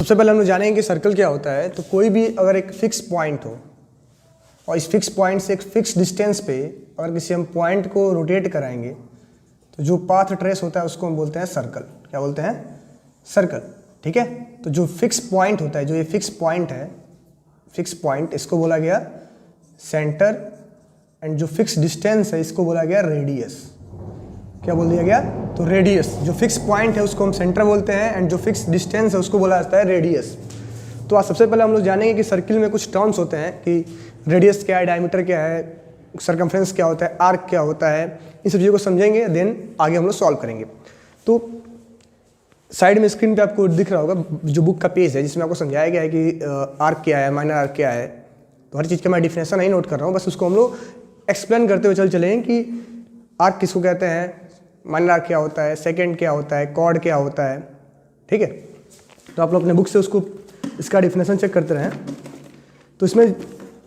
सबसे पहले हम लोग जानेंगे कि सर्कल क्या होता है। तो कोई भी अगर एक फिक्स पॉइंट हो और इस फिक्स पॉइंट से एक फिक्स डिस्टेंस पे अगर किसी हम पॉइंट को रोटेट कराएंगे तो जो पाथ ट्रेस होता है उसको हम बोलते हैं सर्कल। क्या बोलते हैं? सर्कल। ठीक है। तो जो फिक्स पॉइंट होता है, जो ये फिक्स पॉइंट है, फिक्स पॉइंट, इसको बोला गया सेंटर, एंड जो फिक्स डिस्टेंस है इसको बोला गया रेडियस। क्या बोल दिया गया? तो रेडियस। जो फिक्स पॉइंट है उसको हम सेंटर बोलते हैं एंड जो फिक्स डिस्टेंस है उसको बोला जाता है रेडियस। तो आज सबसे पहले हम लोग जानेंगे कि सर्किल में कुछ टर्म्स होते हैं कि रेडियस क्या है, डायमीटर क्या है, सर्कमफ्रेंस क्या होता है, आर्क क्या होता है। इन सब चीज़ों को समझेंगे, देन आगे हम लोग सॉल्व करेंगे। तो साइड में स्क्रीन पे आपको दिख रहा होगा जो बुक का पेज है जिसमें आपको समझाया गया है कि आर्क क्या है, माइनर आर्क क्या है। तो हर चीज़ का मैं डिफिनेशन नहीं नोट कर रहा हूँ, बस उसको हम लोग एक्सप्लेन करते हुए चलेंगे कि आर्क किसको कहते हैं, माइनर आर्क क्या होता है, सेकेंड क्या होता है, कॉर्ड क्या होता है। ठीक है। तो आप लोग अपने बुक से उसको इसका डिफिनेशन चेक करते रहें। तो इसमें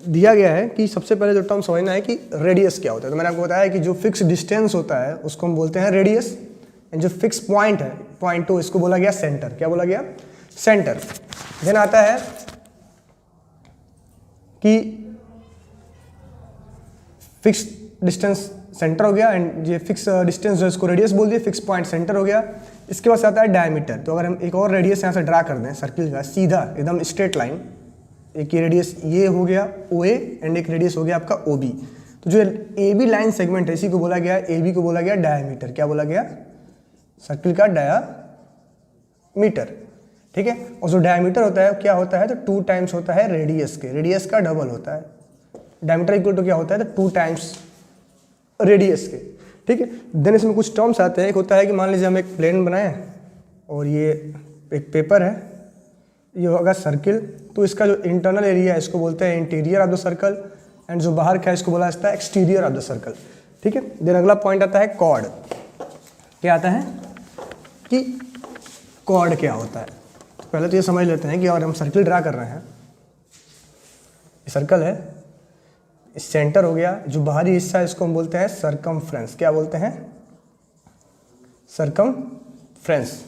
दिया गया है कि सबसे पहले जो टर्म समझना है कि रेडियस क्या होता है। तो मैंने आपको बताया कि जो फिक्स डिस्टेंस होता है उसको हम बोलते हैं रेडियस, एंड जो फिक्स पॉइंट है, पॉइंट टू, इसको बोला गया सेंटर। क्या बोला गया? सेंटर। देन आता है कि फिक्स डिस्टेंस सेंटर हो गया, एंड ये फिक्स डिस्टेंस जो इसको रेडियस बोल दिए, फिक्स पॉइंट सेंटर हो गया। इसके बाद से आता है डायमीटर। तो अगर हम एक और रेडियस यहाँ से ड्रा कर दें सर्किल का, सीधा एकदम स्ट्रेट लाइन, एक ये रेडियस ये हो गया ओ ए, एंड एक रेडियस हो गया आपका ओ बी। तो जो ए बी लाइन सेगमेंट है इसी को बोला गया, ए बी को बोला गया डायमीटर। क्या बोला गया? सर्किल का डायमीटर। ठीक है। और जो डायमीटर होता है क्या होता है, तो 2 टाइम्स होता है रेडियस के, रेडियस का डबल होता है। डायमीटर इक्वल टू क्या होता है, तो 2 टाइम्स रेडियस के। ठीक है। देन इसमें कुछ टर्म्स आते हैं। एक होता है कि मान लीजिए हम एक प्लेन बनाएं और ये एक पेपर है, ये होगा सर्किल, तो इसका जो इंटरनल एरिया है इसको बोलते हैं interior of the circle, and जो बाहर का है इसको बोला जाता है एक्सटीरियर ऑफ द सर्कल। ठीक है। देन अगला पॉइंट आता है कॉर्ड। क्या आता है कि कॉर्ड क्या होता है। तो पहले तो ये समझ लेते हैं कि अगर हम सर्किल ड्रा कर रहे हैं, ये सर्कल है, सेंटर हो गया, जो बाहरी हिस्सा है इसको हम बोलते हैं सर्कमफ्रेंस। क्या बोलते हैं? सर्कमफ्रेंस।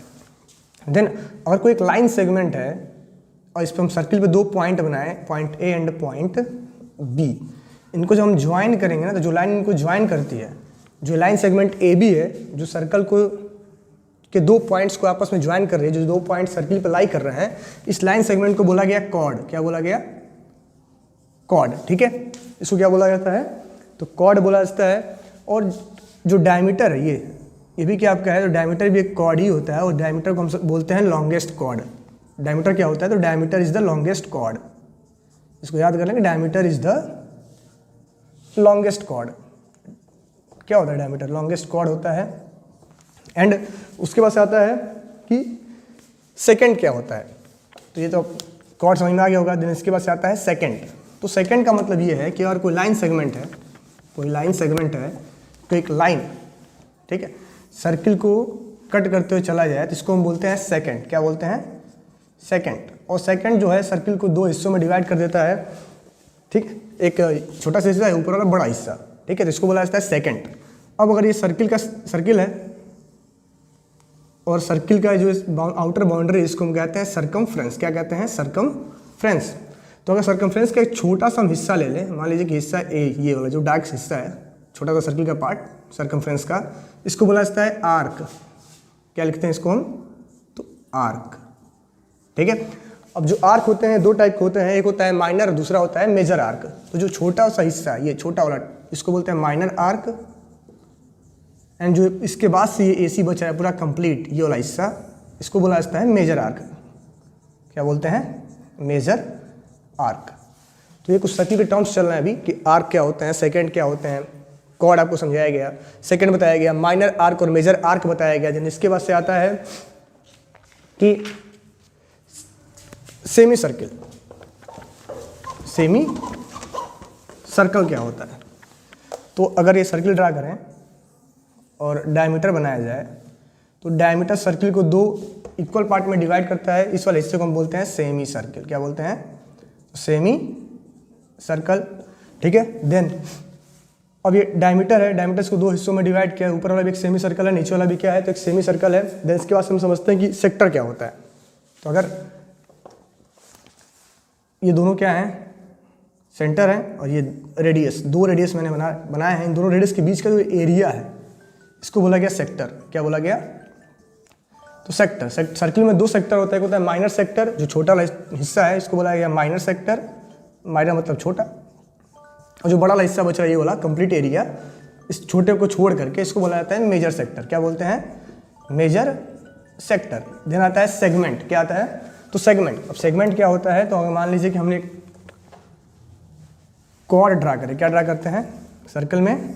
देन अगर कोई एक लाइन सेगमेंट है और इस पर हम सर्किल पे 2 पॉइंट बनाए, point A and point B, इनको जब हम ज्वाइन करेंगे ना, तो जो लाइन इनको ज्वाइन करती है, जो लाइन सेगमेंट ए बी है, जो सर्कल को के 2 पॉइंट्स को आपस में ज्वाइन कर रही है, जो 2 पॉइंट सर्किल पर लाई कर रहे हैं, इस लाइन सेगमेंट को बोला गया कॉर्ड। क्या बोला गया? कॉर्ड। ठीक है। इसको क्या बोला जाता है, तो कॉर्ड बोला जाता है। और जो डायमीटर है ये भी क्या आपका है, तो डायमीटर भी एक कॉर्ड ही होता है, और डायमीटर को हम बोलते हैं लॉन्गेस्ट कॉर्ड। डायमीटर क्या होता है, तो diameter is the longest chord. इसको याद कर लेंगे, diameter is the longest chord. क्या होता है डायमीटर? लॉन्गेस्ट कॉर्ड होता है। एंड उसके बाद से आता है कि सेकेंड क्या होता है। तो ये तो कॉर्ड समझ में आ गया होगा। देन इसके बाद से आता है सेकेंड। तो सेकंड का मतलब ये है कि अगर कोई लाइन सेगमेंट है, कोई लाइन सेगमेंट है, तो एक लाइन, ठीक है, सर्किल को कट करते हुए चला जाए तो इसको हम बोलते हैं सेकंड। क्या बोलते हैं? सेकंड। और सेकंड जो है सर्किल को 2 हिस्सों में डिवाइड कर देता है। ठीक, एक छोटा सा हिस्सा है, ऊपर वाला बड़ा हिस्सा। ठीक है। तो इसको बोला जाता है सेकंड। अब अगर ये सर्किल है और सर्किल का जो आउटर बाउंड्री इसको हम कहते हैं सर्कमफ्रेंस। क्या कहते हैं? सर्कमफ्रेंस। तो अगर सर्कमफ्रेंस का एक छोटा सा हम हिस्सा ले लें, मान लीजिए कि हिस्सा ए, ये वाला जो डार्क हिस्सा है, छोटा सा सर्किल का पार्ट सर्कमफ्रेंस का, इसको बोला जाता है आर्क। क्या लिखते हैं इसको हम? तो आर्क। ठीक है। अब जो आर्क होते हैं 2 टाइप के होते हैं, एक होता है माइनर, दूसरा होता है मेजर आर्क। तो जो छोटा सा हिस्सा है, ये छोटा वाला, इसको बोलते हैं माइनर आर्क, एंड जो इसके बाद से ये एसी बचा है पूरा कंप्लीट, ये वाला हिस्सा, इसको बोला जाता है मेजर आर्क। क्या बोलते हैं? Major arc. तो ये कुछ सर्किल के टर्म्स चल रहे हैं अभी कि आर्क क्या होते हैं, सेकंड क्या होते हैं, कॉर्ड आपको समझाया गया, सेकंड बताया गया, माइनर आर्क और मेजर आर्क बताया गया। जिन इसके बाद से आता है कि सेमी सर्किल। सेमी सर्कल क्या होता है? तो अगर ये सर्किल ड्रा करें और डायमीटर बनाया जाए, तो डायमीटर सर्किल को 2 इक्वल पार्ट में डिवाइड करता है। इस वाले हिस्से को हम बोलते हैं सेमी सर्किल। क्या बोलते हैं? Semi circle. ठीक है। देन अब ये डायमीटर है, डायमीटर को 2 हिस्सों में डिवाइड किया है, ऊपर वाला भी एक सेमी सर्कल है, नीचे वाला भी क्या है, तो एक सेमी सर्कल है। देन इसके बाद हम समझते हैं कि सेक्टर क्या होता है। तो अगर ये दोनों क्या हैं, सेंटर है, और ये रेडियस, दो रेडियस मैंने बनाए हैं। इन दोनों रेडियस के बीच का जो एरिया है इसको बोला गया सेक्टर। क्या बोला गया? तो सेक्टर, सर्किल में दो सेक्टर होता है, एक होता है माइनर सेक्टर, जो छोटा हिस्सा है इसको बोला गया माइनर सेक्टर, माइनर मतलब छोटा, और जो बड़ा वाला हिस्सा बच रहा है ये वाला कंप्लीट एरिया, इस छोटे को छोड़ करके इसको बोला जाता है मेजर सेक्टर। क्या बोलते हैं? Major sector. देन आता है सेगमेंट। क्या आता है? तो सेगमेंट। अब सेगमेंट क्या होता है? तो अगर मान लीजिए कि हमने कॉर्ड ड्रा करें, क्या ड्रा करते हैं सर्कल में?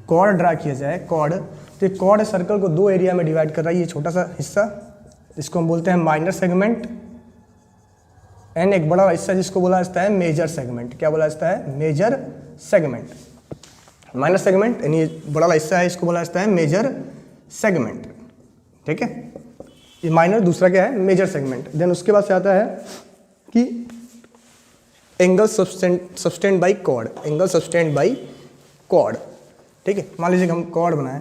कॉर्ड ड्रा किया जाए, कॉर्ड, तो कॉर्ड सर्कल को दो एरिया में डिवाइड कर रहा है, ये छोटा सा हिस्सा जिसको हम बोलते हैं माइनर सेगमेंट, एंड एक बड़ा हिस्सा जिसको बोला जाता है मेजर सेगमेंट। क्या बोला जाता है? Major segment. माइनर सेगमेंट यानी ये बड़ा हिस्सा है, इसको बोला जाता है मेजर सेगमेंट। ठीक है, ये माइनर, दूसरा क्या है? Major segment. देन उसके बाद से आता है कि angle subtended by chord, angle subtended by chord. ठीक है, मान लीजिए कि हम कॉर्ड बनाएं,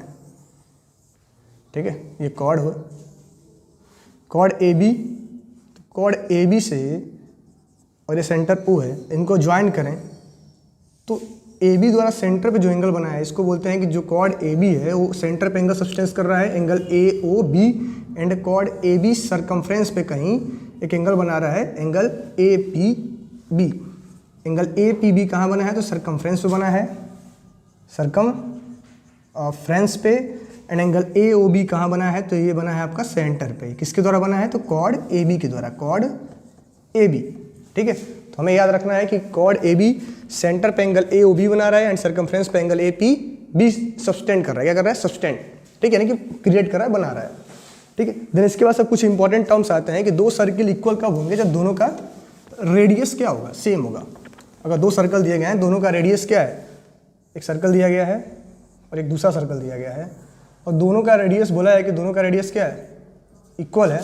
ठीक है, ये कॉर्ड हो, chord A B, chord A B से और ये सेंटर ओ है, इनको ज्वाइन करें तो ए बी द्वारा सेंटर पे जो एंगल बना है इसको बोलते हैं कि जो कॉर्ड ए बी है वो सेंटर पे एंगल सब्सटेंस कर रहा है, angle A O B, and chord A B circumference पे कहीं एक एंगल बना रहा है, angle A P B. Angle A P B कहाँ बना है? तो सरकमफ्रेंस पे बना है, सरकमफ्रेंस पे। And angle A O B कहाँ बना है? तो ये बना है आपका सेंटर पे। किसके द्वारा बना है? तो कॉर्ड ए बी के द्वारा, कॉर्ड ए बी। ठीक है, तो हमें याद रखना है कि कॉर्ड ए बी सेंटर पे एंगल ए ओ बी बना रहा है एंड सरकमफ्रेंस पे angle A P B subtend कर रहा है। क्या कर रहा है? सब्सटेंड। ठीक है, यानी कि क्रिएट कर रहा है, बना रहा है। ठीक है, देन इसके बाद सब कुछ इंपॉर्टेंट टर्म्स आते हैं कि दो सर्किल इक्वल कब होंगे? जब दोनों का रेडियस क्या होगा? सेम होगा। अगर दो सर्कल दिए गए हैं, दोनों का रेडियस क्या है? एक सर्कल दिया गया है और एक दूसरा सर्कल दिया गया है, और दोनों का रेडियस बोला है कि दोनों का रेडियस क्या है? इक्वल है।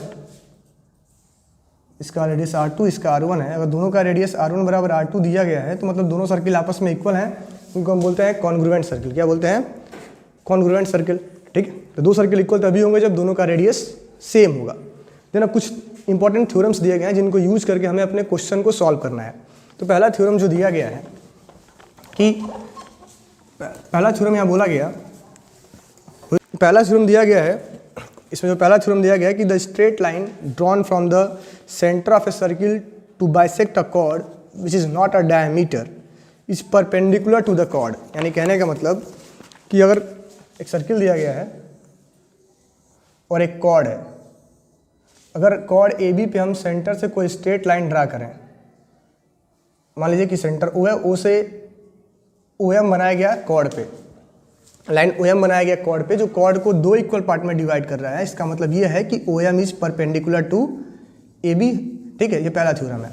इसका रेडियस R2, इसका R1 है। अगर दोनों का रेडियस R1 बराबर R2 दिया गया है तो मतलब दोनों सर्किल आपस में इक्वल हैं, उनको हम बोलते हैं कॉन्ग्रुएंट सर्किल। क्या बोलते हैं? Congruent circle. ठीक है, तो दो सर्किल इक्वल तभी होंगे जब दोनों का रेडियस सेम होगा। देन अब कुछ इंपॉर्टेंट थ्योरम्स दिए गए हैं जिनको यूज करके हमें अपने क्वेश्चन को सॉल्व करना है। तो पहला थ्योरम जो दिया गया है कि पहला थ्योरम यहाँ बोला गया, पहला थ्योरम दिया गया है, इसमें जो पहला थ्योरम दिया गया है कि the straight line drawn from the centre of a circle to bisect a chord which is not a diameter is perpendicular to the chord. यानी कहने का मतलब कि अगर एक सर्किल दिया गया है और एक कॉर्ड है, अगर कॉर्ड ए बी पे हम सेंटर से कोई स्ट्रेट लाइन ड्रा करें, मान लीजिए कि सेंटर ओ है, ओ से ओ एम बनाया गया कॉर्ड पे, लाइन ओ एम बनाया गया कॉर्ड पे, जो कॉर्ड को दो इक्वल पार्ट में डिवाइड कर रहा है। इसका मतलब ये है कि O M is perpendicular to A B. ठीक है, ये पहला थ्योरम है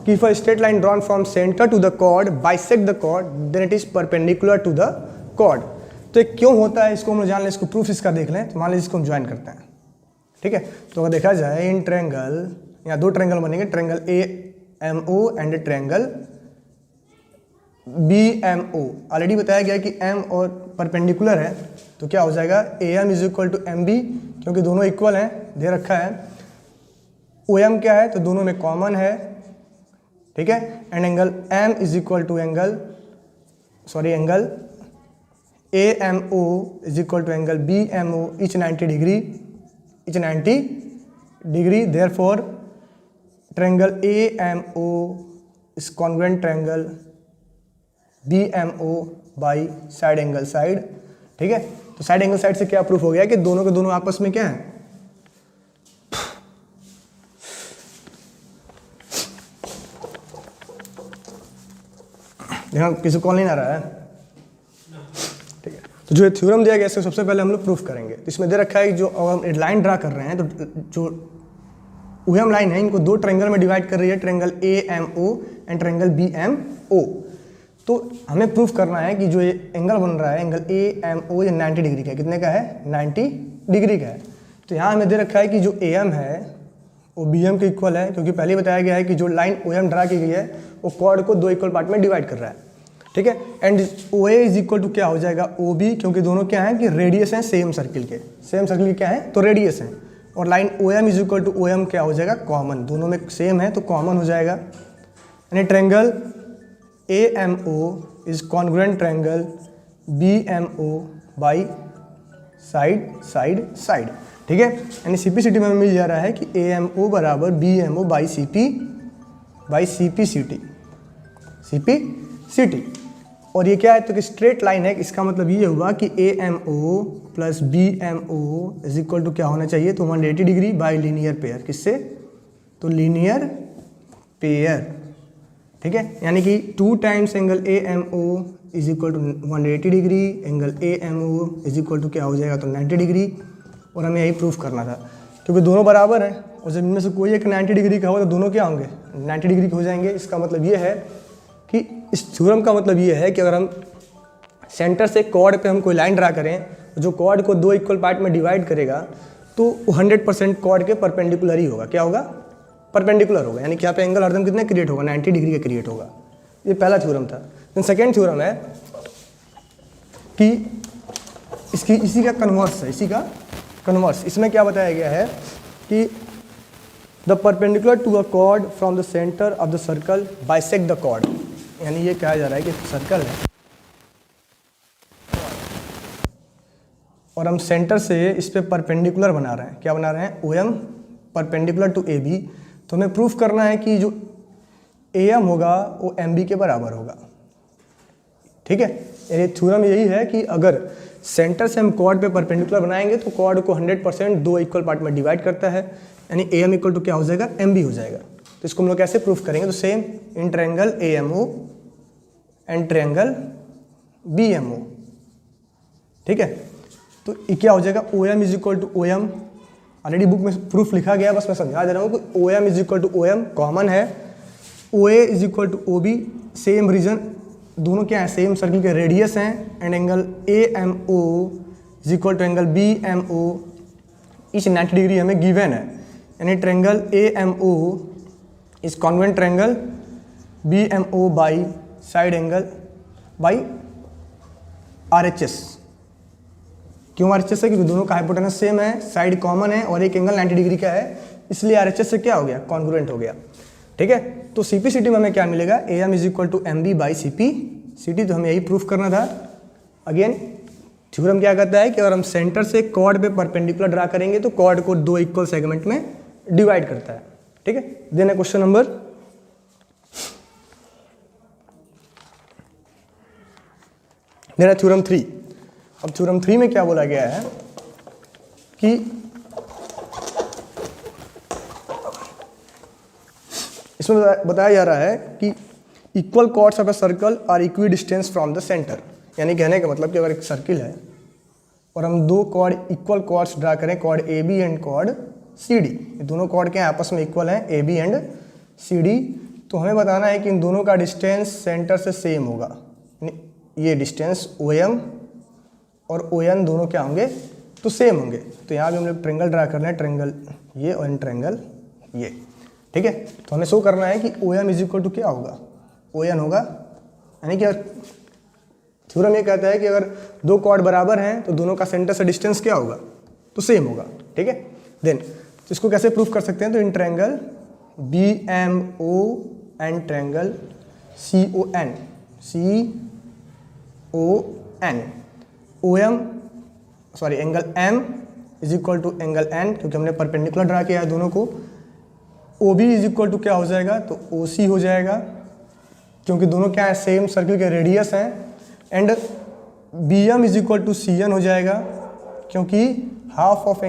कि if a straight line drawn from centre to the chord bisect the chord then it is perpendicular to the chord. तो ये क्यों होता है इसको हम जान लें, इसको प्रूफ इसका देख लें। तो मान लीजिए इसको हम ज्वाइन करते हैं। ठीक है, तो अगर देखा जाए इन ट्रायंगल, यहाँ दो ट्रायंगल बनेंगे, triangle A M O and triangle B M O. Already बताया गया कि एम और परपेंडिकुलर है, तो क्या हो जाएगा? A M is equal to M B, क्योंकि दोनों इक्वल हैं, दे रखा है। ओ एम क्या है? तो दोनों में कॉमन है। ठीक है, and angle M is equal to angle A M O is equal to angle B M O, each 90 degree, each 90 degree. Therefore triangle A M O is congruent triangle B M O by side angle side. ठीक है, तो side angle side से क्या proof हो गया कि दोनों के दोनों आपस में क्या है? ध्यान, किसी कॉल नहीं आ रहा है? ठीक है, तो जो थ्योरम दिया गया इसको सबसे पहले हम लोग प्रूफ करेंगे। तो इसमें दे रखा है कि जो हम लाइन ड्रा कर रहे हैं, तो जो ओ एम लाइन है इनको दो ट्रायंगल में डिवाइड कर रही है, triangle A M O and triangle B M O. तो हमें प्रूफ करना है कि जो ये एंगल बन रहा है, एंगल ए एम ओ, ये 90 डिग्री का है। कितने का है? 90 डिग्री का है। तो यहाँ हमें दे रखा है कि जो ए एम है वो बी एम के इक्वल है, क्योंकि पहले बताया गया है कि जो लाइन ओ एम ड्रा की गई है वो कॉर्ड को दो इक्वल पार्ट में डिवाइड कर रहा है। ठीक है, and O A is equal to क्या हो जाएगा? ओ बी, क्योंकि दोनों क्या है कि रेडियस हैं सेम सर्किल के। सेम सर्किल के क्या है? तो रेडियस हैं, और line O M is equal to O M क्या हो जाएगा, कॉमन, दोनों में सेम है तो कॉमन हो जाएगा। यानी triangle A M O is congruent triangle B M O by side side side, ठीक है। यानी CP/CT में हमें मिल जा रहा है कि AMO बराबर BMO बाई CP/CT, CP/CT। और ये क्या है, तो कि स्ट्रेट लाइन है, इसका मतलब ये हुआ कि AMO plus BMO is equal to क्या होना चाहिए, तो 180 डिग्री बाई लीनियर पेयर, किससे, तो लीनियर पेयर, ठीक है। यानी कि 2 times angle AMO is equal to 180 degree, angle AMO is equal to क्या हो जाएगा, तो 90 डिग्री। और हमें यही प्रूफ करना था क्योंकि दोनों बराबर हैं, और जब इनमें से कोई एक 90 डिग्री का होगा तो दोनों क्या होंगे, 90 डिग्री के हो जाएंगे। इसका मतलब ये है कि इस थ्योरम का मतलब ये है कि अगर हम सेंटर से कॉर्ड पे हम कोई लाइन ड्रा करें, जो कॉर्ड को 2 इक्वल पार्ट में डिवाइड करेगा तो 100% कॉर्ड के परपेंडिकुलर ही होगा। क्या होगा, परपेंडिकुलर होगा। यानी कि यहाँ पे एंगल हरदम कितने क्रिएट होगा, 90 डिग्री का क्रिएट होगा। ये पहला थ्योरम था। देन सेकेंड थ्योरम है कि इसी का कन्वर्स है, इसी का कन्वर्स। इसमें क्या बताया गया है कि the perpendicular to a chord from the centre of the circle bisect the chord. यानी ये कहा जा रहा है कि सर्कल है और हम सेंटर से इस पे परपेंडिकुलर बना रहे हैं। क्या बना रहे हैं, OM परपेंडिकुलर टू AB। तो हमें प्रूफ करना है कि जो AM होगा वो MB के बराबर होगा, ठीक है। यानी थ्योरम यही है कि अगर सेंटर से हम कॉर्ड पे परपेंडिकुलर बनाएंगे तो कॉर्ड को 100% 2 इक्वल पार्ट में डिवाइड करता है, यानी AM इक्वल टू क्या हो जाएगा, MB हो जाएगा। तो इसको हम लोग कैसे प्रूफ करेंगे, तो same in triangle AMO and triangle BMO, ठीक है। तो ये क्या हो जाएगा, OM is equal to OM, already book में प्रूफ लिखा गया, बस मैं समझा दे रहा हूँ कि OM is equal to OM common है, OA is equal to OB same reason, दोनों क्या है, सेम सर्किल के रेडियस हैं, and angle AMO is equal to angle BMO each 90 degree हमें गिवन है। यानी triangle AMO is congruent triangle BMO by side angle by RHS। क्यों RHS है, क्योंकि दोनों का हाइपोटेनस सेम है, साइड कॉमन है और एक एंगल 90 डिग्री का है, इसलिए RHS से क्या हो गया, कॉन्ग्रुएंट हो गया, ठीक है। तो CP/CT में हमें क्या मिलेगा, AM is equal to MB by CP/CT। तो हमें यही प्रूफ करना था। अगेन थ्योरम क्या कहता है कि अगर हम सेंटर से कॉर्ड पे परपेंडिकुलर ड्रा करेंगे तो कॉर्ड को 2 इक्वल सेगमेंट में डिवाइड करता है, ठीक है। देन है क्वेश्चन नंबर देन है थ्योरम 3। अब थ्योरम 3 में क्या बोला गया है कि इसमें बताया जा रहा है कि equal chords of a circle are equidistant from the centre. यानी कहने का मतलब कि अगर एक सर्किल है और हम 2 कॉर्ड इक्वल कॉर्ड्स ड्रा करें, chord AB and chord CD, ये दोनों कॉर्ड के आपस में इक्वल हैं, AB एंड CD, तो हमें बताना है कि इन दोनों का डिस्टेंस सेंटर से सेम होगा। ये डिस्टेंस OM और ON दोनों क्या होंगे, तो सेम होंगे। तो यहाँ भी हम लोग ट्रायंगल ड्रा कर रहे हैं, ट्रायंगल ये और ट्रायंगल ये, ठीक है। तो हमें शो करना है कि OM इज इक्वल टू क्या होगा, ON होगा। यानी कि थ्योरम ये कहता है कि अगर 2 कॉर्ड बराबर हैं तो दोनों का सेंटर से डिस्टेंस क्या होगा, तो सेम होगा, ठीक है। देन तो इसको कैसे प्रूफ कर सकते हैं, तो in triangle BMO and triangle CON OM sorry angle M is equal to angle N, क्योंकि हमने परपेंडिकुलर ड्रा किया है दोनों को। OB इज इक्वल टू क्या हो जाएगा, तो OC हो जाएगा, क्योंकि दोनों क्या है, सेम सर्किल के रेडियस हैं। And BM is equal to CN हो जाएगा, क्योंकि half of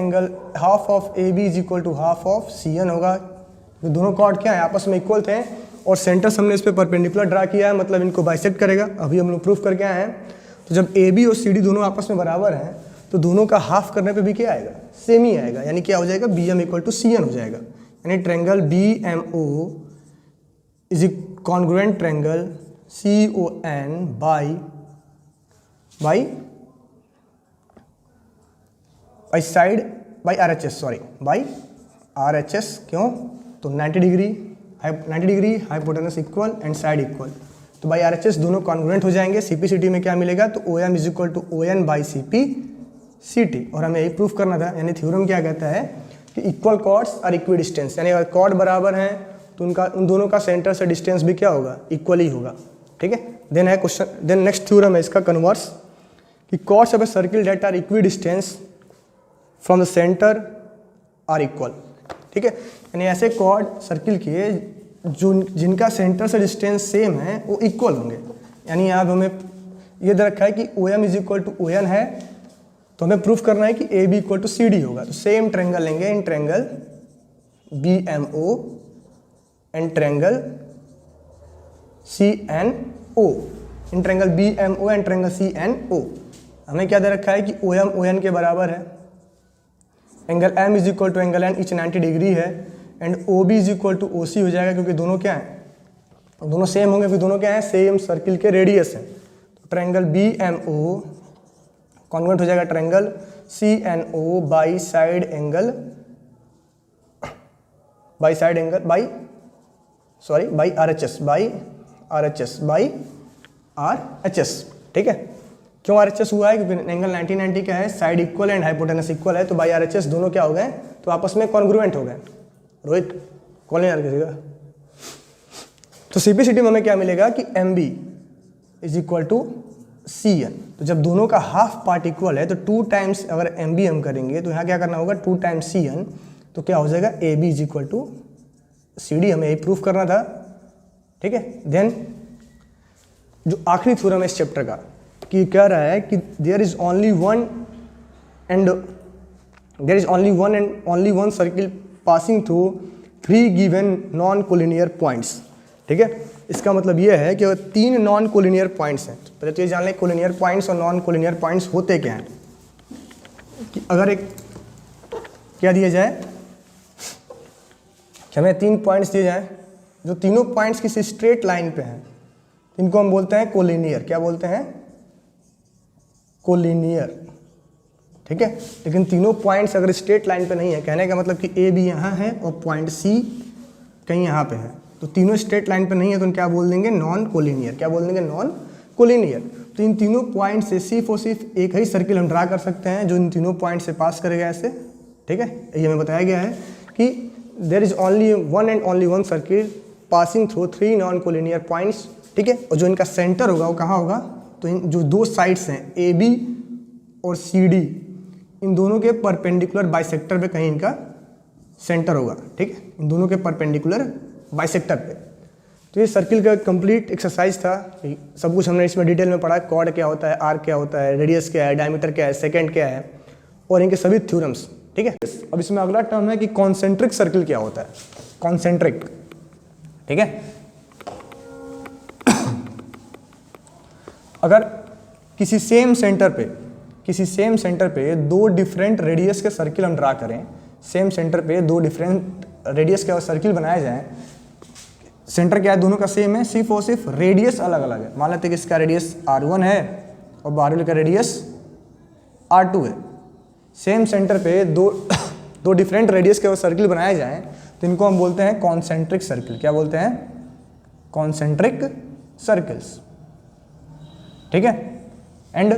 AB is equal to half of CN होगा। तो दोनों कॉर्ड क्या है, आपस में इक्वल थे और सेंटर हमने इस पर परपेंडिकुलर ड्रा किया है, मतलब इनको बाइसेक्ट करेगा। अभी हम लोग प्रूफ करके आए हैं। तो जब AB और CD दोनों आपस में बराबर हैं तो दोनों का हाफ करने पे भी क्या आएगा, सेम ही आएगा। यानी क्या हो जाएगा, BM इक्वल टू CN हो जाएगा। यानी triangle BMO is a congruent triangle CON by RHS। क्यों, तो 90 degree hypotenuse equal and side equal, तो बाई RHS दोनों कॉन्ग्रुएंट हो जाएंगे। CP/CT में क्या मिलेगा, तो OM is equal to ON by CP/CT। और हमें यही प्रूफ करना था। यानी थ्योरम क्या कहता है कि equal chords are equidistant, यानी अगर कॉर्ड बराबर हैं तो उन दोनों का सेंटर से डिस्टेंस भी क्या होगा, इक्वल ही होगा। ठीक है, देन है क्वेश्चन, देन नेक्स्ट थ्योरम है इसका कन्वर्स, कि chords of a circle that are equidistant from the centre are equal. ठीक है, यानी ऐसे कॉर्ड सर्किल के जो जिनका सेंटर से डिस्टेंस सेम है वो इक्वल होंगे। यानी यहाँ हमें ये दे रखा है कि O M is equal to O N है, तो हमें प्रूफ करना है कि A B equal to C D होगा। तो सेम ट्रेंगल लेंगे, in triangle B M O and triangle C N O, in triangle B M O and triangle C N O. हमें क्या दे रखा है कि ओ एम ओ एन के बराबर है, angle M is equal to angle N each 90 degree है, and O B is equal to O C हो जाएगा क्योंकि दोनों क्या हैं, दोनों सेम होंगे, क्योंकि दोनों क्या हैं, सेम सर्किल के रेडियस हैं। तो triangle B M O convert हो जाएगा triangle C N O by side angle by R H S by R H S. ठीक है, क्यों आर एच एस हुआ है, क्योंकि एंगल 90 क्या है, side equal and hypotenuse equal है, तो बाई आर एच एस दोनों क्या हो गए, तो आपस में कॉन्ग्रुएंट हो गए। रोहित कॉल नहीं आ रहा किसी का। तो सीपीसीटी में हमें क्या मिलेगा कि M B is equal to C N. तो जब दोनों का हाफ पार्ट इक्वल है तो 2 टाइम्स अगर एम बी हम करेंगे तो यहाँ क्या करना होगा, 2 टाइम्स सी एन, तो क्या हो जाएगा A B is equal to C D. हमें यही प्रूफ करना था। ठीक है, देन जो आखिरी थ्योरम है इस चैप्टर का, कि कह रहा है कि there is only one circle passing through 3 given non collinear points. ठीक है, इसका मतलब यह है कि अगर 3 नॉन कोलिनियर पॉइंट्स हैं, तो पहले तो ये जान लें कोलिनियर पॉइंट्स और नॉन कोलिनियर पॉइंट्स होते क्या हैं। कि अगर एक क्या दिया जाए कि हमें 3 पॉइंट्स दिए जाएं, जो तीनों पॉइंट्स किसी स्ट्रेट लाइन पे हैं, इनको हम बोलते हैं कोलिनियर। क्या बोलते हैं, कोलिनियर। ठीक है, लेकिन तीनों पॉइंट्स अगर स्ट्रेट लाइन पे नहीं है, कहने का मतलब कि ए भी यहाँ है और पॉइंट सी कहीं यहाँ पे है, तो तीनों स्ट्रेट लाइन पे नहीं है, तो क्या बोल देंगे, नॉन कोलिनियर। क्या बोल देंगे, नॉन कोलिनियर। तो इन तीनों पॉइंट से सिर्फ और सिर्फ एक ही सर्किल हम ड्रा कर सकते हैं जो इन तीनों पॉइंट से पास करेगा ऐसे। ठीक है, ये हमें बताया गया है कि there is only one circle passing through 3 non collinear points. ठीक है, और जो इनका सेंटर होगा वो कहाँ होगा, तो इन जो 2 साइड्स हैं ए बी और सी डी, इन दोनों के परपेंडिकुलर बाइसेक्टर पे कहीं इनका सेंटर होगा। ठीक है, इन दोनों के परपेंडिकुलर बाइसेक्टर पे। तो ये सर्किल का कंप्लीट एक्सरसाइज था। सब कुछ हमने इसमें डिटेल में पढ़ा, कॉर्ड क्या होता है, आर्क क्या होता है, रेडियस क्या है, डायमीटर क्या है, सेकेंड क्या है, और इनके सभी थ्योरम्स। ठीक है, अब इसमें अगला टर्म है कि कॉन्सेंट्रिक सर्किल क्या होता है, कॉन्सेंट्रिक। ठीक है, अगर किसी सेम सेंटर पे 2 डिफरेंट रेडियस के सर्किल हम ड्रा करें, सेम सेंटर पे 2 डिफरेंट रेडियस के सर्किल बनाए जाएं, सेंटर क्या है, दोनों का सेम है, सिर्फ और सिर्फ रेडियस अलग अलग है। मान लेते हैं कि इसका रेडियस R1 है और बाहर का रेडियस R2 है। सेम सेंटर पे दो डिफरेंट रेडियस के सर्किल बनाए जाएं तो इनको हम बोलते हैं कॉन्सेंट्रिक सर्किल। क्या बोलते हैं, कॉन्सेंट्रिक सर्किल्स। ठीक है, एंड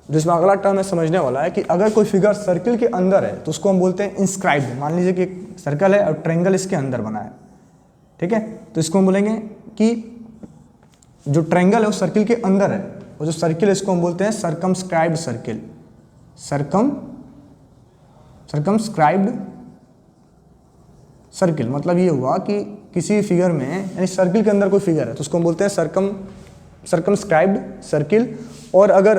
जिसमें अगला टर्म है समझने वाला है कि अगर कोई फिगर सर्किल के अंदर है तो उसको हम बोलते हैं इंस्क्राइब्ड। मान लीजिए कि एक सर्कल है और ट्रायंगल इसके अंदर बना है। ठीक है, तो इसको हम बोलेंगे कि जो ट्रायंगल है वो सर्किल के अंदर है, और जो सर्किल है इसको हम बोलते हैं सर्कमस्क्राइब्ड सर्किल। सर्कमस्क्राइब्ड सर्किल मतलब ये हुआ कि किसी फिगर में, यानी सर्किल के अंदर कोई फिगर है तो उसको हम बोलते हैं सर्कमस्क्राइब्ड सर्किल। और अगर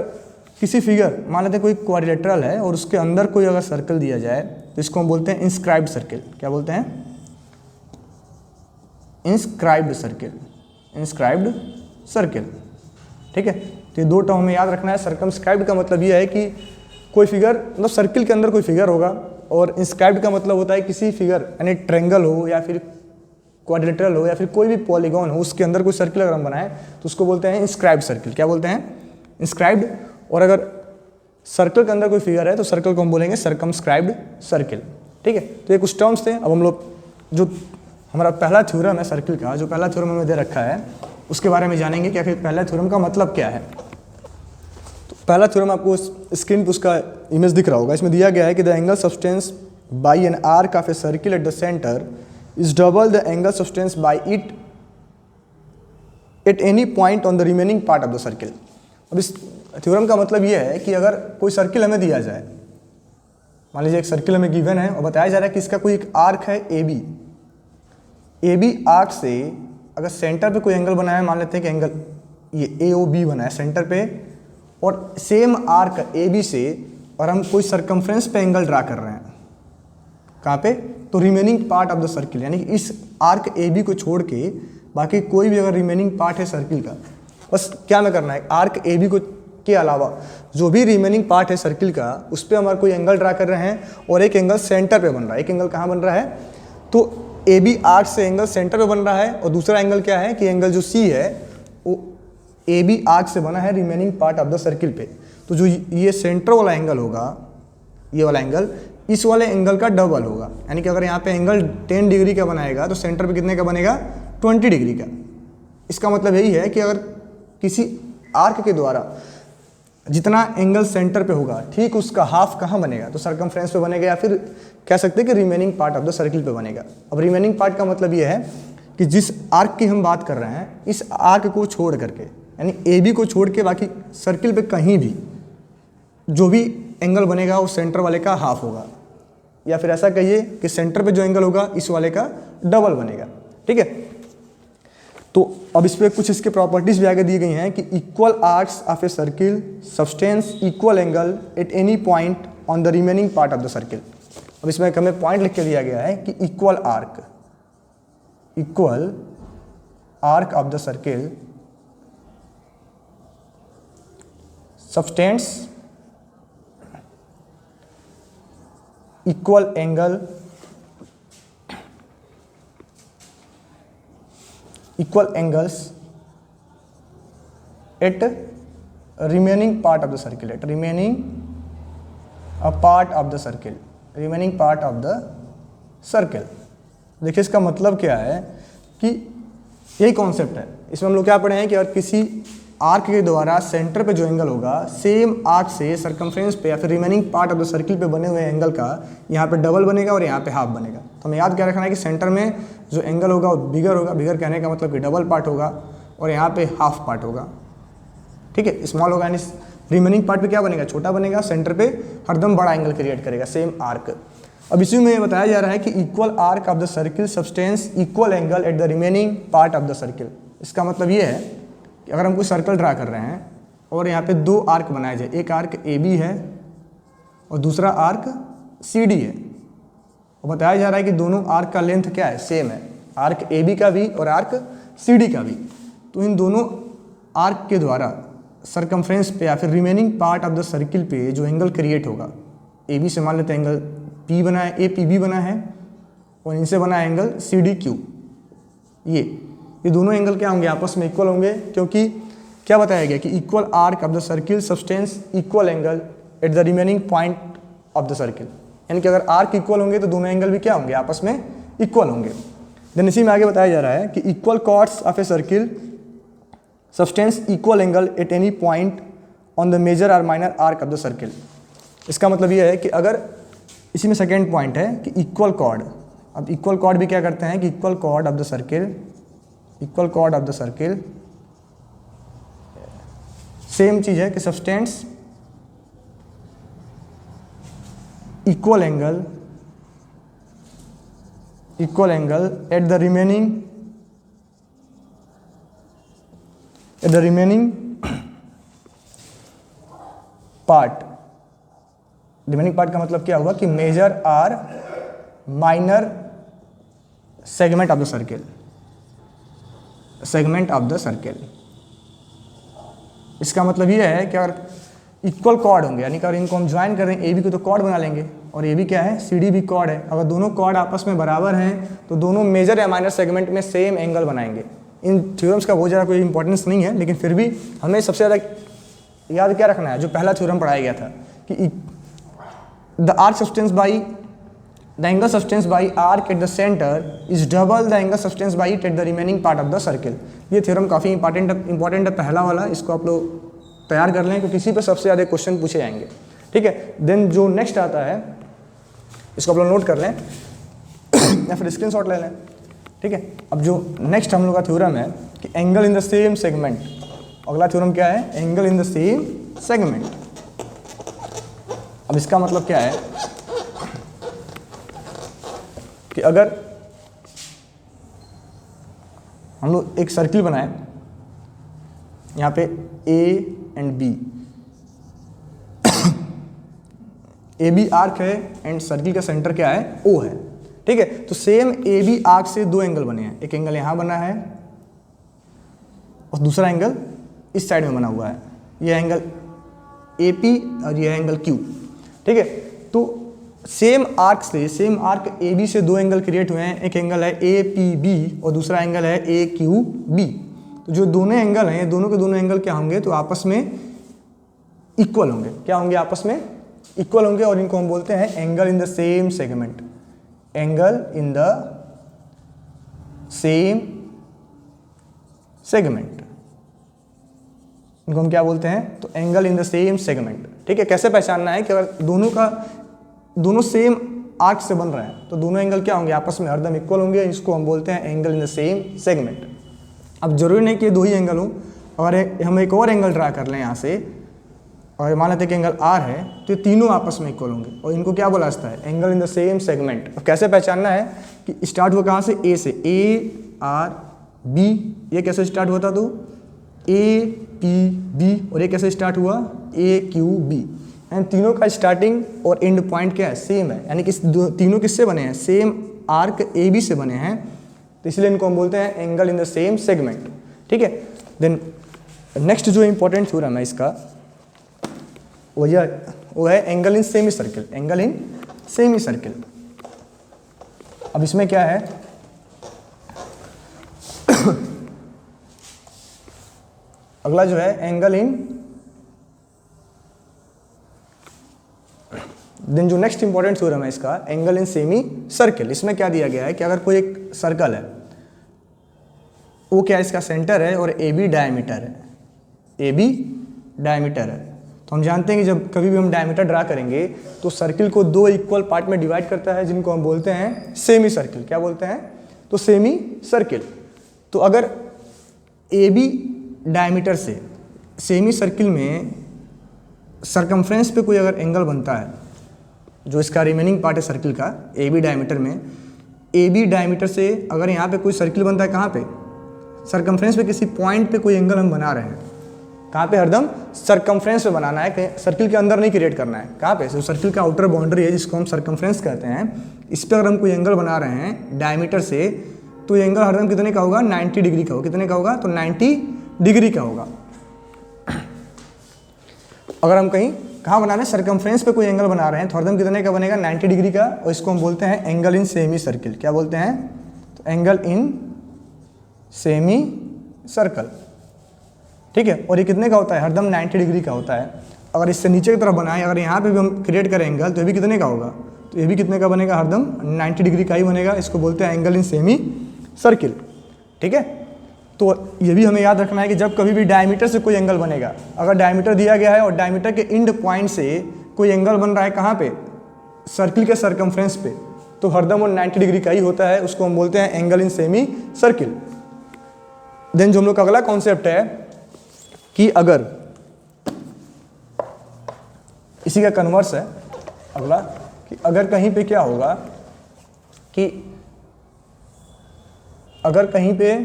किसी फिगर, मान लेते हैं कोई क्वाड्रिलेटरल है और उसके अंदर कोई अगर सर्कल दिया जाए तो इसको हम बोलते हैं इंस्क्राइब्ड सर्किल। क्या बोलते हैं, इंस्क्राइब्ड सर्किल। ठीक है, तो ये 2 टर्म हमें याद रखना है। सर्कमस्क्राइब्ड का मतलब ये है कि कोई फिगर, मतलब सर्किल के अंदर कोई फिगर होगा, और इंस्क्राइब्ड का मतलब होता है किसी फिगर, यानी ट्रायंगल हो या फिर क्वाड्रिलेटरल हो या फिर कोई भी पॉलीगॉन हो, उसके अंदर कोई सर्किल अगर हम बनाए तो उसको बोलते हैं इंस्क्राइब्ड सर्किल। क्या बोलते हैं, इंस्क्राइब्ड। और अगर सर्कल के अंदर कोई फिगर है तो सर्कल को हम बोलेंगे सर्कमस्क्राइब्ड सर्किल। ठीक है, तो ये कुछ टर्म्स थे। अब हम लोग जो हमारा पहला थ्योरम है सर्किल का, जो पहला थ्योरम हमें दे रखा है, उसके बारे में जानेंगे कि आखिर पहला थ्योरम का मतलब क्या है। तो पहला थ्योरम आपको स्क्रीन पर उसका इमेज दिख रहा होगा। इसमें दिया गया है कि the angle substance by an arc of a circle at the centre is double the angle substance by it at any point on the remaining part of the circle. अब इस थ्योरम का मतलब ये है कि अगर कोई सर्किल हमें दिया जाए, मान लीजिए एक सर्किल हमें गिवन है और बताया जा रहा है कि इसका कोई एक आर्क है ए बी आर्क से अगर सेंटर पे कोई एंगल बना है, मान लेते हैं कि एंगल ये ए ओ बी बना है सेंटर पे, और सेम आर्क ए बी से और हम कोई सरकमफ्रेंस पे एंगल ड्रा कर रहे हैं, कहाँ पे, तो remaining part of the circle, यानी कि इस आर्क ए बी को छोड़ के बाकी कोई भी अगर रिमेनिंग पार्ट है सर्किल का, बस क्या हमें करना है, आर्क ए बी को के अलावा जो भी रिमेनिंग पार्ट है सर्किल का उस पर हमारा कोई एंगल ड्रा कर रहे हैं और एक एंगल सेंटर पे बन रहा है। एक एंगल कहाँ बन रहा है, तो ए बी आर्क से एंगल सेंटर पे बन रहा है, और दूसरा एंगल क्या है कि एंगल जो सी है वो ए बी आर्क से बना है remaining part of the circle पे। तो जो ये सेंटर वाला एंगल होगा, ये वाला एंगल इस वाले एंगल का डबल होगा, यानी कि अगर यहाँ पे एंगल 10 डिग्री का बनाएगा तो सेंटर पे कितने का बनेगा, 20 डिग्री का। इसका मतलब यही है कि अगर किसी आर्क के द्वारा जितना एंगल सेंटर पे होगा ठीक उसका हाफ कहाँ बनेगा, तो सरकमफ्रेंस पे बनेगा, या फिर कह सकते हैं कि remaining part of the circle पे बनेगा। अब रिमेनिंग पार्ट का मतलब ये है कि जिस आर्क की हम बात कर रहे हैं, इस आर्क को छोड़ करके, यानी ए बी को छोड़ के बाकी सर्किल पे कहीं भी जो भी एंगल बनेगा वो सेंटर वाले का हाफ होगा, या फिर ऐसा कहिए कि सेंटर पे जो एंगल होगा इस वाले का डबल बनेगा। ठीक है, तो अब इस पर कुछ इसके प्रॉपर्टीज भी आगे दी गई हैं कि equal arcs of a circle subtends equal angle at any point on the remaining part of the circle. अब इसमें हमें पॉइंट लिख के दिया गया है कि equal arc of the circle subtends equal angle equal angles at remaining part of the circle, at remaining a part of the circle, remaining part of the circle। देखिए इसका मतलब क्या है कि यही कॉन्सेप्ट है। इसमें हम लोग क्या पढ़े हैं कि अगर किसी आर्क के द्वारा सेंटर पे जो एंगल होगा सेम आर्क से सरकमफ्रेंस पे या फिर remaining part of the circle पे बने हुए एंगल का यहाँ पे डबल बनेगा और यहाँ पे हाफ बनेगा। तो हमें याद क्या रखना है कि सेंटर में जो एंगल होगा वो बिगर होगा, बिगर कहने का मतलब कि डबल पार्ट होगा, और यहाँ पे हाफ पार्ट होगा। ठीक है, स्मॉल होगा, यानी रिमेनिंग पार्ट पे क्या बनेगा, छोटा बनेगा, सेंटर पे हरदम बड़ा एंगल क्रिएट करेगा सेम आर्क। अब इसी में बताया जा रहा है कि equal arc of the circle subtends equal angle at the remaining part of the circle. इसका मतलब ये है कि अगर हम कोई सर्कल ड्रा कर रहे हैं और यहाँ पे दो आर्क बनाए जाए, एक आर्क ए बी है और दूसरा आर्क सी डी है, और बताया जा रहा है कि दोनों आर्क का लेंथ क्या है, सेम है, आर्क ए बी का भी और आर्क सी डी का भी। तो इन दोनों आर्क के द्वारा सरकमफ्रेंस पे या फिर remaining part of the circle पे जो एंगल क्रिएट होगा, ए बी से मान लेते हैं एंगल पी बना है, ए पी बी बना है, और इनसे बना है एंगल सी डी क्यू। ये दोनों एंगल क्या होंगे, आपस में इक्वल होंगे, क्योंकि क्या बताया गया कि equal arc of the circle subtends equal angle at the remaining point of the circle. यानी कि अगर आर्क इक्वल होंगे तो दोनों एंगल भी क्या होंगे, आपस में इक्वल होंगे। देन इसी में आगे बताया जा रहा है कि equal chords of a circle subtends equal angle at any point on the major और minor arc of the circle. इसका मतलब यह है कि अगर इसी में सेकेंड पॉइंट है कि इक्वल कॉर्ड। अब इक्वल कॉर्ड भी क्या करते हैं कि equal chord of the circle, equal chord of the circle same चीज है कि subtends equal angle at the remaining part. Remaining part का मतलब क्या हुआ कि major or minor segment of the circle, segment of the circle. इसका मतलब ये है कि अगर इक्वल कॉर्ड होंगे, यानी कि अगर इनको हम ज्वाइन कर रहे हैं, ए बी को तो कॉर्ड बना लेंगे, और ए बी क्या है, सी डी भी कॉर्ड है। अगर दोनों कॉर्ड आपस में बराबर हैं तो दोनों मेजर या माइनर सेगमेंट में सेम एंगल बनाएंगे। इन थ्योरम्स का बहुत ज़्यादा कोई इंपॉर्टेंस नहीं है, लेकिन फिर भी हमें सबसे ज़्यादा याद क्या रखना है, जो पहला थ्योरम पढ़ाया गया था कि the arc substance by the angle substance by arc at the centre is double the angle substance by it at the remaining part of the circle. ये थ्योरम काफ़ी इंपॉर्टेंट है, पहला वाला, इसको आप लोग तैयार कर लें क्योंकि इसी पे सबसे ज़्यादा क्वेश्चन पूछे जाएंगे। ठीक है, देन जो नेक्स्ट आता है इसको आप लोग नोट कर लें या फिर स्क्रीनशॉट ले लें, ठीक है। अब जो नेक्स्ट हम लोग का थ्योरम है कि angle in the same segment, अगला थ्योरम क्या है, angle in the same segment. अब इसका मतलब क्या है कि अगर हम लोग एक सर्किल बनाए, यहाँ पे A and B, A B arc है एंड सर्किल का सेंटर क्या है, ओ है, ठीक है। तो सेम ए बी आर्क से दो एंगल बने हैं, एक एंगल यहां बना है और दूसरा एंगल इस साइड में बना हुआ है, यह एंगल ए पी और यह एंगल क्यू, ठीक है। तो सेम आर्क से, सेम आर्क ए बी से दो एंगल क्रिएट हुए हैं, एक एंगल है ए पी बी और दूसरा एंगल है ए क्यू बी। तो जो दोनों एंगल हैं, ये दोनों के दोनों एंगल क्या होंगे, तो आपस में इक्वल होंगे, क्या होंगे, आपस में इक्वल होंगे, और इनको हम बोलते हैं angle in the same segment, angle in the same segment, इनको हम क्या बोलते हैं, तो angle in the same segment, ठीक है। कैसे पहचानना है कि अगर दोनों सेम आर्क से बन रहे हैं तो दोनों एंगल क्या होंगे, आपस में हरदम इक्वल होंगे, इसको हम बोलते हैं angle in the same segment. अब जरूरी नहीं कि ये दो ही एंगल हो, अगर हम एक और एंगल ड्रा कर लें यहाँ से और मान लेते हैं कि एंगल आर है, तो ये तीनों आपस में इक्वल होंगे और इनको क्या बोला जाता है, angle in the same segment. अब कैसे पहचानना है कि स्टार्ट हुआ कहाँ से, ए से, ए आर बी, ये कैसे स्टार्ट हुआ था, तो ए पी बी, और ये कैसे स्टार्ट हुआ, ए क्यू बी, एंड तीनों का स्टार्टिंग और एंड पॉइंट क्या है, सेम है, यानी कि तीनों किससे बने हैं, सेम आर्क ए बी से बने हैं, तो इसलिए इनको हम बोलते हैं angle in the same segment, ठीक है। देन नेक्स्ट जो इंपॉर्टेंट थ्योरम है इसका वो है angle in semi circle, angle in semi circle. अब इसमें क्या है अगला जो है एंगल इन, देन जो नेक्स्ट इंपॉर्टेंट थ्योरम है इसका एंगल इन सेमी सर्किल। इसमें क्या दिया गया है कि अगर कोई एक सर्कल है, वो क्या है, इसका सेंटर है और ए बी डायमीटर है, ए बी डायमीटर है, तो हम जानते हैं कि जब कभी भी हम डायमीटर ड्रा करेंगे तो सर्किल को दो इक्वल पार्ट में डिवाइड करता है, जिनको हम बोलते हैं सेमी सर्किल, क्या बोलते हैं, तो सेमी सर्किल। तो अगर ए बी डायमीटर से सेमी सर्किल में सरकमफ्रेंस पे कोई अगर एंगल बनता है, जो इसका रिमेनिंग पार्ट है सर्किल का, ए बी डायमीटर में, ए बी डायमीटर से अगर यहाँ पे कोई सर्किल बनता है, कहाँ पे, सरकमफ्रेंस पे किसी पॉइंट पे कोई एंगल हम बना रहे हैं, कहाँ पे, हरदम सरकमफ्रेंस पे बनाना है, कहीं सर्किल के अंदर नहीं क्रिएट करना है, कहाँ पे, जो सर्किल का आउटर बाउंड्री है जिसको हम सरकमफ्रेंस कहते हैं, इस पर अगर हम कोई एंगल बना रहे हैं डायमीटर से, तो ये एंगल हरदम कितने का होगा, 90 डिग्री का होगा, कितने का होगा, तो 90 डिग्री का होगा। अगर हम कहीं कहाँ बना रहे हैं, सरकमफ्रेंस पे कोई एंगल बना रहे हैं, तो हरदम कितने का बनेगा, 90 डिग्री का, और इसको हम बोलते हैं एंगल इन सेमी सर्किल, क्या बोलते हैं, तो एंगल इन सेमी सर्कल, ठीक है। और ये कितने का होता है, हरदम 90 डिग्री का होता है। अगर इससे नीचे की तरफ बनाए, अगर यहाँ पे भी हम क्रिएट करें एंगल, तो ये भी कितने का होगा, तो ये भी कितने का बनेगा, हरदम 90 डिग्री का ही बनेगा, इसको बोलते हैं एंगल इन सेमी सर्किल, ठीक है। तो ये भी हमें याद रखना है कि जब कभी भी डायमीटर से कोई एंगल बनेगा, अगर डायमीटर दिया गया है और डायमीटर के एंड पॉइंट से कोई एंगल बन रहा है, कहाँ पे, सर्किल के सरकमफ्रेंस पे, तो हरदम वो 90 डिग्री का ही होता है, उसको हम बोलते हैं angle in semicircle. Then जो हम लोग का अगला कॉन्सेप्ट है कि अगर इसी का कन्वर्स है अगला, कि अगर कहीं पे क्या होगा कि अगर कहीं पे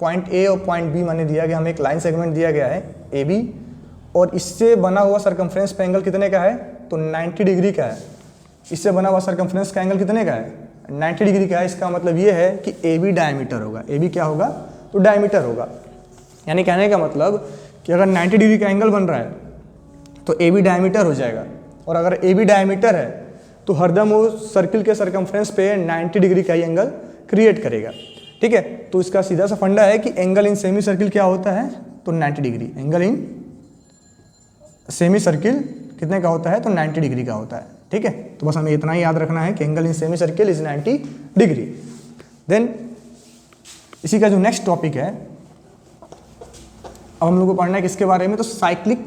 पॉइंट ए और पॉइंट बी माने दिया गया, हमें एक लाइन सेगमेंट दिया गया है ए बी, और इससे बना हुआ सरकमफ्रेंस पे एंगल कितने का है, तो 90 डिग्री का है। इससे बना हुआ सरकमफ्रेंस का एंगल कितने का है, 90 डिग्री का है। इसका मतलब ये है कि ए बी डायमीटर होगा, ए बी क्या होगा, तो डायमीटर होगा। यानी कहने का मतलब कि अगर 90 डिग्री का एंगल बन रहा है तो ए बी डायमीटर हो जाएगा, और अगर ए बी डायमीटर है तो हरदम वो सर्किल के सरकमफ्रेंस पे 90 डिग्री का ही एंगल क्रिएट करेगा, ठीक है। तो इसका सीधा सा फंडा है कि एंगल इन सेमी सर्किल क्या होता है, तो 90 degree, angle in semi circle कितने का होता है, तो 90 डिग्री का होता है, ठीक है। तो बस हमें इतना ही याद रखना है कि angle in semicircle is 90 degree. Then इसी का जो नेक्स्ट टॉपिक है, अब हम लोग को पढ़ना है किसके बारे में, तो साइक्लिक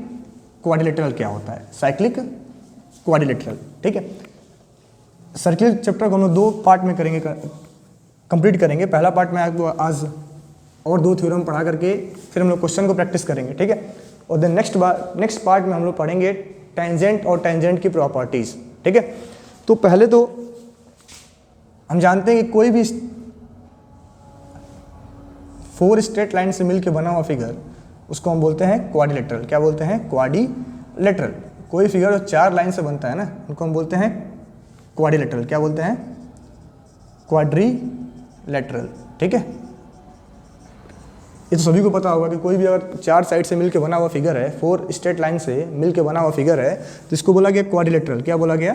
क्वाड्रिलेटरल क्या होता है, साइक्लिक क्वाड्रिलेटरल, ठीक है। सर्किल चैप्टर को हम लोग 2 पार्ट में करेंगे, कंप्लीट करेंगे। पहला पार्ट में आपको आज और 2 थ्योरम पढ़ा करके फिर हम लोग क्वेश्चन को प्रैक्टिस करेंगे, ठीक है। और देन नेक्स्ट पार्ट में हम लोग पढ़ेंगे टेंजेंट और टेंजेंट की प्रॉपर्टीज़, ठीक है। तो पहले तो हम जानते हैं कि कोई भी 4 स्ट्रेट लाइन से मिलकर बना हुआ फिगर उसको हम बोलते हैं क्वाड्रिलेटरल। क्या बोलते हैं? क्वाड्रिलेटरल। कोई फिगर जो 4 लाइन से बनता है ना, उनको हम बोलते हैं क्वाड्रिलेटरल। क्या बोलते हैं? क्वाड्रिलेटरल, ठीक है। ये तो सभी को पता होगा कि कोई भी अगर 4 साइड से मिलकर बना हुआ फिगर है, 4 स्ट्रेट लाइन से मिलकर बना हुआ फिगर है, तो इसको बोला गया क्वाड्रिलेटरल। क्या बोला गया?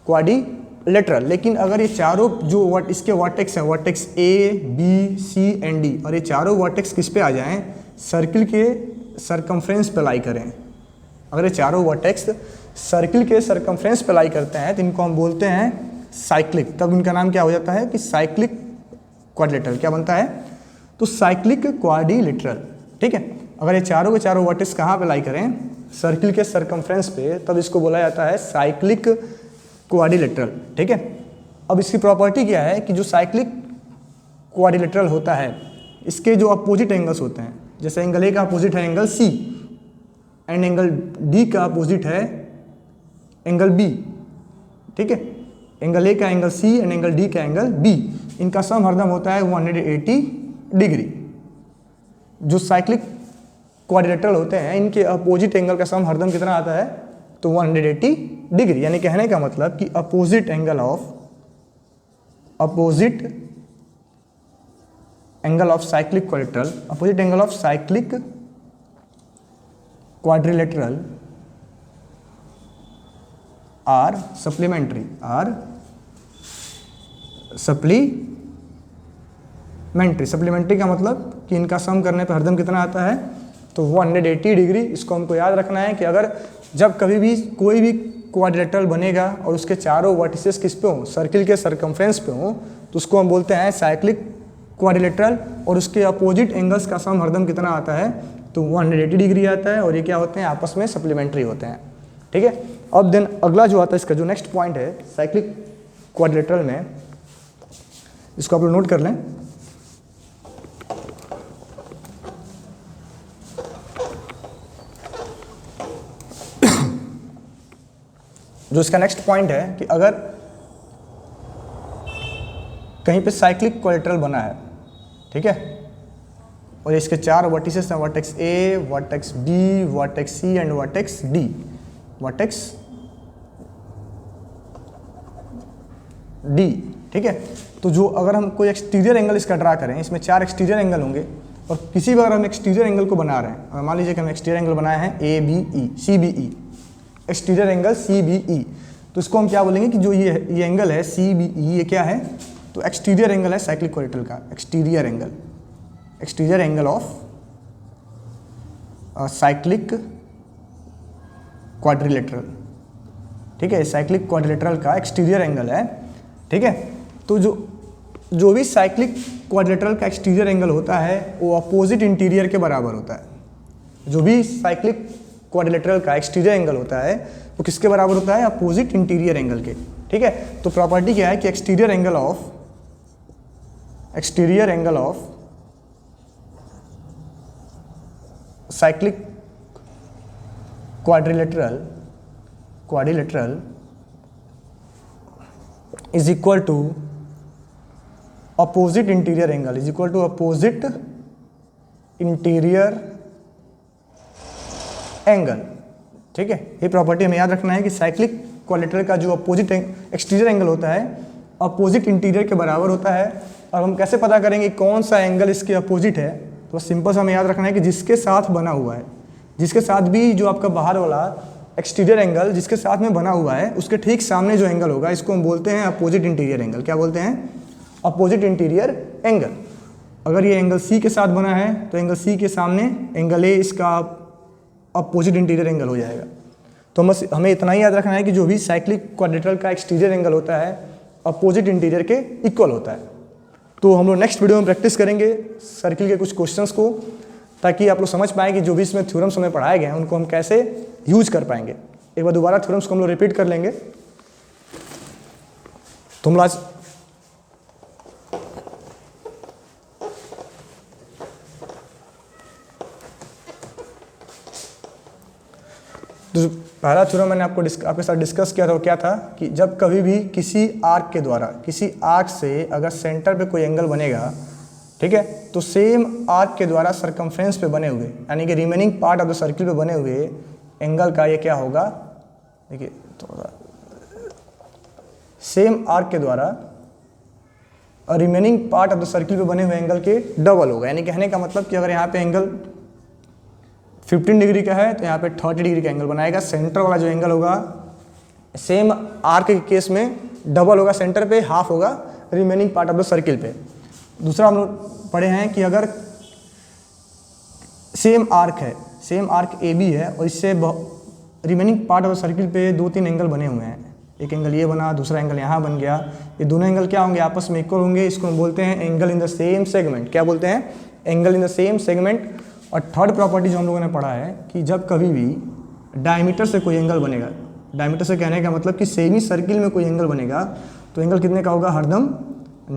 क्वाड्रिलेटरल। लेकिन अगर ये चारों जो इसके वर्टेक्स हैं, vertex A, B, C and D, और ये चारों वर्टेक्स किस पे आ जाएं? सर्किल के सरकमफ्रेंस पे लाई करें। अगर ये चारों वर्टेक्स सर्किल के सरकमफ्रेंस पे लाई करते हैं तो इनको हम बोलते हैं साइक्लिक। तब इनका नाम क्या हो जाता है कि साइक्लिक क्वाड्रिलेटरल। क्या बनता है? तो साइक्लिक क्वाड्रिलेटरल, ठीक है। अगर ये चारों के चारों वर्टेक्स कहाँ पे लाई करें? सर्किल के सरकमफ्रेंस पे, तब इसको बोला जाता है साइक्लिक क्वाड्रिलेटरल, ठीक है। अब इसकी प्रॉपर्टी क्या है कि जो साइक्लिक क्वाड्रिलेटरल होता है, इसके जो अपोजिट एंगल्स होते हैं, जैसे एंगल ए का अपोजिट है angle C and angle D का अपोजिट है एंगल बी, ठीक है। एंगल ए का angle C and angle D का एंगल बी, इनका सम हरदम होता है 180 डिग्री। जो साइक्लिक क्वाड्रिलेटरल होते हैं इनके अपोजिट एंगल का सम हरदम कितना आता है? तो 180 डिग्री। यानी कहने का मतलब कि opposite angle of cyclic quadrilateral, opposite angle of cyclic quadrilateral are supplementary, supplementary का मतलब कि इनका सम करने पर हरदम कितना आता है? तो 180 डिग्री। इसको हमको याद रखना है कि अगर जब कभी भी कोई भी क्वाड्रिलेटरल बनेगा और उसके चारों वर्टिसेस किस पे हो? सर्किल के सरकमफ्रेंस पे हो, तो उसको हम बोलते हैं साइक्लिक क्वाड्रिलेटरल। और उसके अपोजिट एंगल्स का सम हरदम कितना आता है? तो 180 डिग्री आता है। और ये क्या होते हैं? आपस में सप्लीमेंट्री होते हैं, ठीक है। अब देन अगला जो आता है, इसका जो नेक्स्ट पॉइंट है साइक्लिक क्वाड्रिलेटरल में, इसको आप लोग नोट कर लें। जो इसका नेक्स्ट पॉइंट है कि अगर कहीं पे साइक्लिक क्वाड्रिलेटरल बना है, ठीक है, और इसके 4 वर्टिसेस हैं, vertex A, vertex B, vertex C and vertex D, ठीक है। तो जो अगर हम कोई एक्सटीरियर एंगल इसका ड्रा करें, इसमें 4 एक्सटीरियर एंगल होंगे, और किसी भी अगर हम एक्सटीरियर एंगल को बना रहे हैं, मान लीजिए कि हम एक्सटीरियर एंगल बनाए हैं A B E, C B E, exterior angle C B E, तो इसको हम क्या बोलेंगे कि जो ये एंगल है सी बी ई, ये क्या है? तो एक्सटीरियर एंगल है साइक्लिक क्वाड्रिलेटरल का। Exterior angle of cyclic quadrilateral, ठीक है। साइक्लिक क्वाड्रिलेटरल का एक्सटीरियर एंगल है, ठीक है। तो जो भी साइक्लिक क्वाड्रिलेटरल का एक्सटीरियर एंगल होता है वो अपोजिट इंटीरियर के बराबर होता है। जो भी साइक्लिक क्वाड्रिलेटरल का एक्सटीरियर एंगल होता है वो किसके बराबर होता है? अपोजिट इंटीरियर एंगल के, ठीक है। तो प्रॉपर्टी क्या है कि exterior angle of cyclic quadrilateral is equal to opposite interior angle, is equal to opposite interior angle, ठीक है। ये प्रॉपर्टी हमें याद रखना है कि साइक्लिक क्वाड्रिलेटरल का जो अपोजिट एक्सटीरियर एंगल होता है अपोजिट इंटीरियर के बराबर होता है। और हम कैसे पता करेंगे कौन सा एंगल इसके अपोजिट है? तो सिंपल सा हमें याद रखना है कि जिसके साथ बना हुआ है, जिसके साथ भी जो आपका बाहर वाला एक्सटीरियर एंगल जिसके साथ में बना हुआ है, उसके ठीक सामने जो एंगल होगा इसको हम बोलते हैं अपोजिट इंटीरियर एंगल। क्या बोलते हैं? Opposite interior angle. अगर ये एंगल सी के साथ बना है तो एंगल सी के सामने एंगल ए इसका अपोजिट इंटीरियर एंगल हो जाएगा। तो बस हमें इतना ही याद रखना है कि जो भी साइक्लिक क्वाड्रिलेटरल का एक्सटीरियर एंगल होता है अपोजिट इंटीरियर के इक्वल होता है। तो हम लोग नेक्स्ट वीडियो में प्रैक्टिस करेंगे सर्किल के कुछ क्वेश्चंस को, ताकि आप लोग समझ पाएँ कि जो भी इसमें थ्योरम्स हमें पढ़ाए गए हैं उनको हम कैसे यूज कर पाएंगे। एक बार दोबारा थ्योरम्स को हम लोग रिपीट कर लेंगे। तो हम लोग आज तो पहला थ्योरम मैंने आपके साथ डिस्कस किया था, वो क्या था कि जब कभी भी किसी आर्क के द्वारा, किसी आर्क से अगर सेंटर पे कोई एंगल बनेगा, ठीक है, तो सेम आर्क के द्वारा सरकमफ्रेंस पे बने हुए, यानी कि remaining part of the circle पे बने हुए एंगल का ये क्या होगा, देखिए थोड़ा सेम आर्क के द्वारा और remaining part of the circle पे बने हुए एंगल के डबल होगा। यानी कहने का मतलब कि अगर यहाँ पे एंगल 15 डिग्री का है तो यहाँ पे 30 डिग्री का एंगल बनाएगा। सेंटर वाला जो एंगल होगा सेम आर्क के केस में डबल होगा, सेंटर पे हाफ होगा remaining part of the circle पे। दूसरा हम लोग पढ़े हैं कि अगर सेम आर्क है, सेम आर्क ए बी है और इससे remaining part of the circle पे 2-3 एंगल बने हुए हैं, एक एंगल ये बना, दूसरा एंगल यहाँ बन गया, ये दोनों एंगल क्या होंगे, आपस में इक्वल होंगे। इसको हम बोलते हैं angle in the same segment. क्या बोलते हैं, angle in the same segment. और थर्ड प्रॉपर्टी जो हम लोगों ने पढ़ा है कि जब कभी भी डायमीटर से कोई एंगल बनेगा, डायमीटर से कहने का मतलब कि सेमी सर्किल में कोई एंगल बनेगा तो एंगल कितने का होगा, हरदम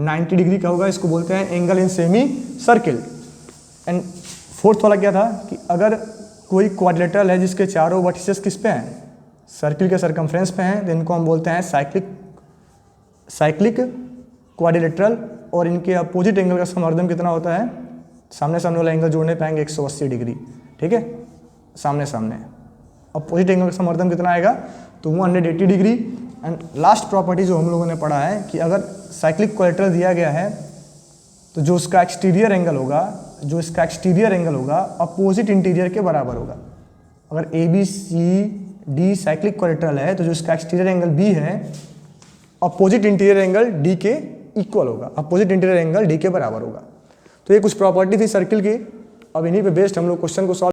90 डिग्री का होगा। इसको बोलते हैं angle in semi circle. And fourth वाला क्या था कि अगर कोई क्वाड्रिलेटरल है जिसके चारों वर्टिसेस किस पे हैं, सर्किल के सरकमफ्रेंस पे हैं, तो इनको हम बोलते हैं साइक्लिक क्वाड्रिलेटरल। और इनके अपोजिट एंगल का समवर्धन कितना होता है, सामने सामने वाला एंगल जोड़ने पाएंगे 180 डिग्री, ठीक है, सामने सामने। अपोजिट एंगल का समवर्धन कितना आएगा, तो 180 डिग्री। एंड लास्ट प्रॉपर्टी जो हम लोगों ने पढ़ा है कि अगर साइक्लिक क्वाड्रिलेटरल दिया गया है तो जो इसका एक्सटीरियर एंगल होगा अपोजिट इंटीरियर के बराबर होगा। अगर A B C D cyclic quadrilateral है तो जो इसका एक्सटीरियर एंगल बी है अपोजिट इंटीरियर एंगल डी के इक्वल होगा, अपोजिट इंटीरियर एंगल डी के बराबर होगा। तो ये कुछ प्रॉपर्टी थी सर्किल की। अब इन्हीं पे बेस्ड हम लोग क्वेश्चन को सॉल्व